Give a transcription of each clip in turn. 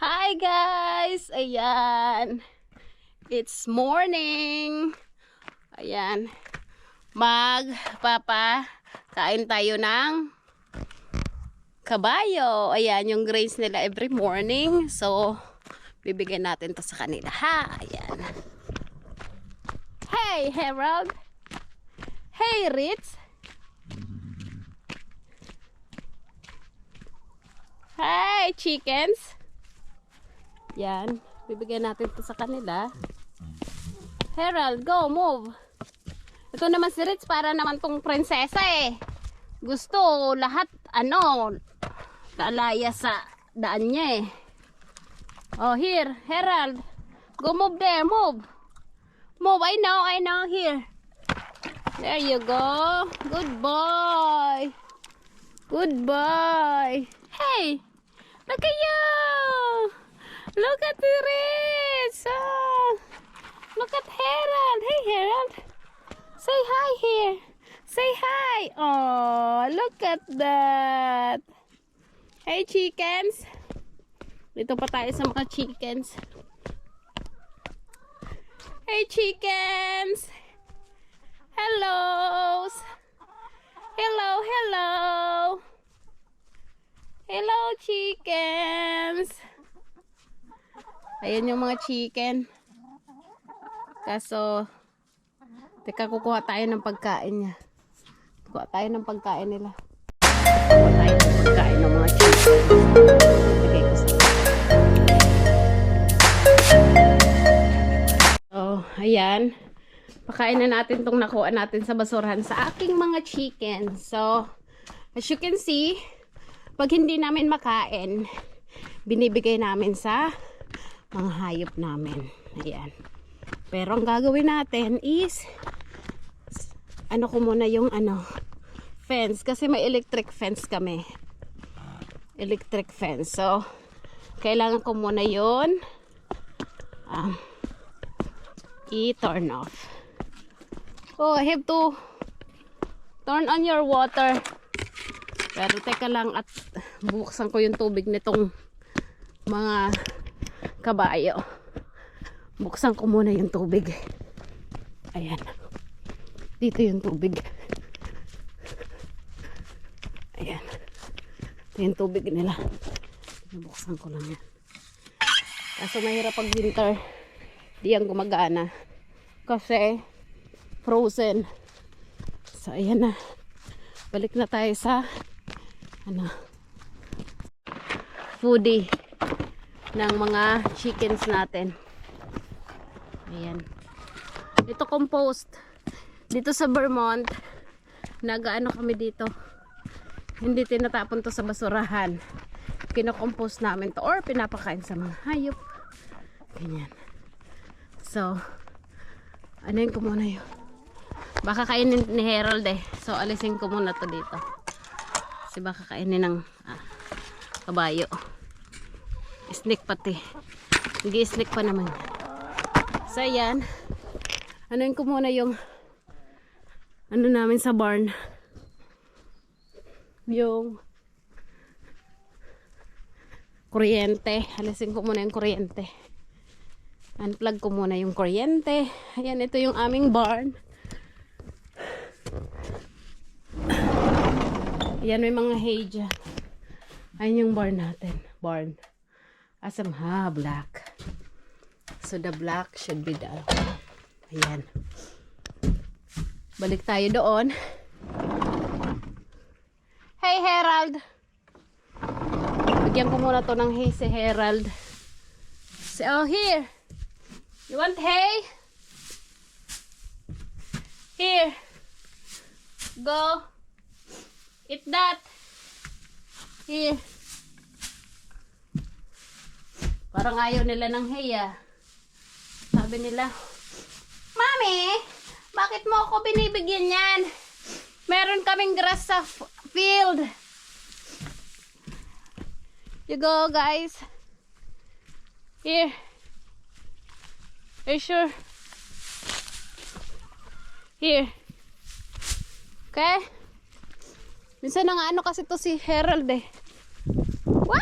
Hi guys! Ayan. It's morning. Ayan. Kain tayo ng kabayo. Ayan, yung grains nila every morning. So, bibigyan natin to sa kanila. Ha? Ayan. Hey, Harold. Hey, Ritz. Hi, chickens. Yan. Bibigyan natin to sa kanila. Harold, go, move. Ito naman si Ritz, para naman tong prinsesa eh. Gusto lahat, lalaya sa daan niya eh. Oh, here, Harold. Go move there, move. Move, I know, here. There you go. Good boy. Good boy. Hey, look at you. Look at the Ritz. Oh, look at Harold. Hey, Harold. Say hi here. Say hi. Oh, look at that. Hey, chickens. Dito pa tayo sa mga chickens. Hey, chickens. Hello. Hello, hello. Hello, chickens. Ayan yung mga chicken. Kaso, teka, kukuha tayo ng pagkain niya. Kukuha tayo ng pagkain nila. Kukuha tayo ng pagkain ng mga chicken. Lagay ko sa... So, ayan. Pakain na natin itong nakuha natin sa basurahan sa aking mga chicken. So, as you can see, pag hindi namin makain, binibigay namin sa mga hayop namin. Ayan. Pero ang gagawin natin is ko muna yung fence, kasi may electric fence kami. Electric fence. So, kailangan ko muna yun i-turn off. Oh, I have to turn on your water. Pero teka lang, at buksan ko yung tubig nitong mga kabayo. Buksan ko muna yung tubig. Ayan. Dito yung tubig. Ayan. Ito yung tubig nila. Buksan ko lang yan. Kaso mahirap pag winter. Di yan gumagana. Kasi frozen. So ayan na. Balik na tayo sa foodie ng mga chickens natin. Ayan. Ito compost. Dito sa Vermont, nag-ano kami dito. Hindi tinatapon to sa basurahan. Kino-compost namin to or pinapakain sa mga hayop. Ganyan. So, anuin ko muna yun. Baka kainin ni Harold eh. So, alisin ko muna to dito. Kasi baka kainin ng kabayo. Snake pati. Nag-i-snake pa naman. So, ayan. Anuin ko muna yung namin sa barn. Yung kuryente. Alisin ko muna yung kuryente. Unplug ko muna yung kuryente. Ayan, ito yung aming barn. Ayan, may mga hay dyan. Ayan yung barn natin. Barn. Asam black. So the black should be down. Ayan. Balik tayo doon. Hey, Harold. Bigyan ko muna to ng hay si Harold. So, here. You want hay? Here. Go. Eat that. Here. Parang ayaw nila ng hay ah. Sabi nila, Mami, bakit mo ako binibigyan yan? Meron kaming grass sa field. You go, guys. Here. Are you sure? Here. Okay? Minsan kasi to si Harold eh. Wow!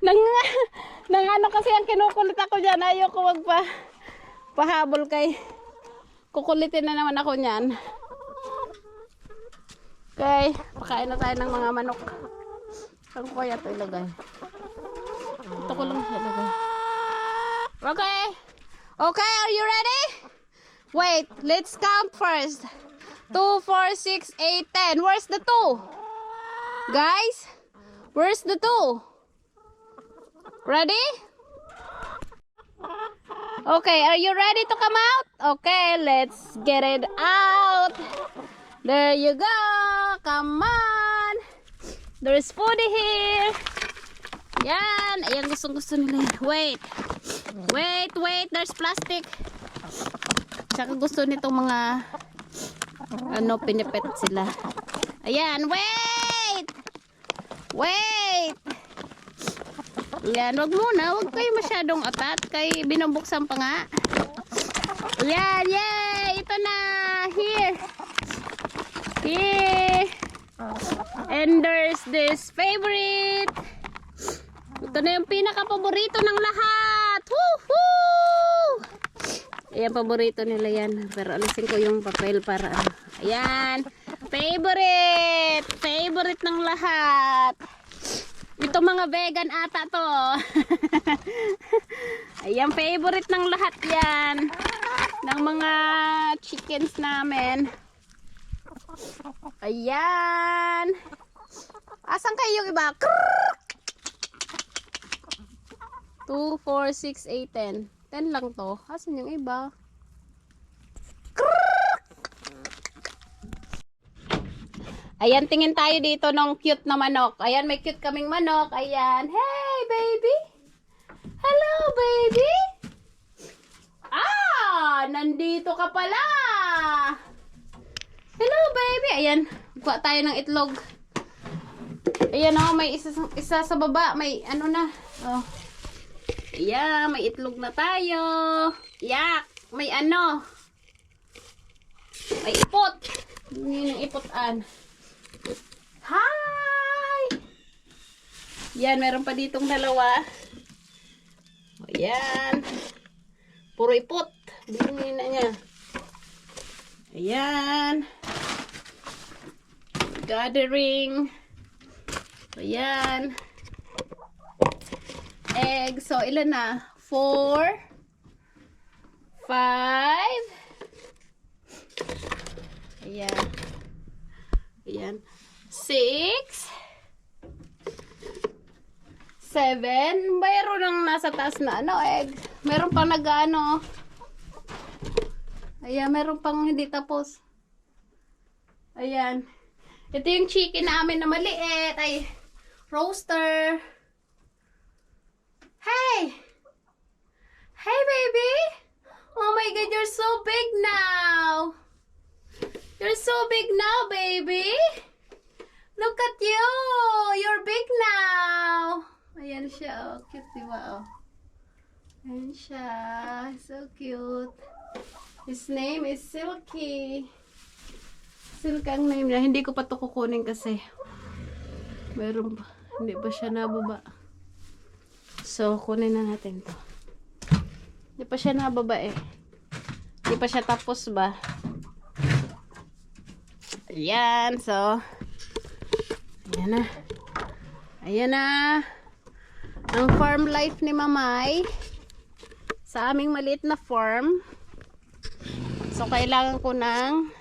nang, nang ano kasi ang kinukulit ako dyan. Ayoko pahabol kay kukulitin na naman ako niyan. Okay, pakain na tayo ng mga manok. Saan ko kaya ito ilagay? Ito ko lang ilagay. Okay. Okay, are you ready? Wait, let's count first. 2, 4, 6, 8, 10. Where's the 2? Guys, where's the 2? Ready? Okay, are you ready to come out? Okay, let's get it out. There you go. Come on. There's food here. Yan. Ayan, gusto nila. Wait. Wait. There's plastic. Tsaka gusto nitong mga pinipet sila. Ayan, wait. Ayan, wag muna. Wag kayo masyadong atat. Kay binubuksan pa nga. Ayan, yay. Ito na. Here. And there's this favorite. Ito na yung pinaka-paborito ng lahat. Woohoo! Ayan, paborito nila yan. Pero alisin ko yung papel para ayan. Favorite ng lahat. Ito mga vegan ata to. Ayan, favorite ng lahat yan. Ng mga chickens namin. Ayan. Asan kayo yung iba? 2, 4, 6, 8, 10. 10 lang to. Asan yung iba? Ayan, tingin tayo dito ng cute na manok. Ayan, may cute kaming manok. Ayan. Hey, baby. Hello, baby. Nandito ka pala. Hello, baby. Ayan, kuha tayo ng itlog. Ayan, may isa sa baba. May ano na. Oh. Ayan, may itlog na tayo. Yak. May ano. May ipot. Yun yung ipotan. Hi! Yan, meron pa ditong dalawa. Ayan. Puro ipot. Binin na niya. Ayan. Gathering. Ayan. Egg. So, ilan na? 4, 5. Ayan. Ayan. 6, 7. Mayroon ng nasa taas na egg. Meron pang nag-ano. Ayan, meron pang hindi tapos. Ayan. Ito yung chicken namin na maliit. Ay, roaster. Hey! Hey, baby! Oh my God, you're so big now! You're so big now, baby! Look at you! You're big now! Ayan siya, oh. Cute, diba, oh? Ayan siya. So cute. His name is Silky. Silky ang name niya. Hindi ko pa ito kukunin kasi meron pa. Hindi pa siya nababa. So, kunin na natin to. Hindi pa siya nababa eh. Hindi pa siya tapos ba? Ayan. So, ayan na. Ayan na. Ang farm life ni Mamay. Sa aming maliit na farm. So, kailangan ko nang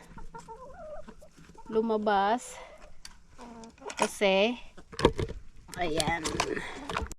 lumabas. Kasi, ayan.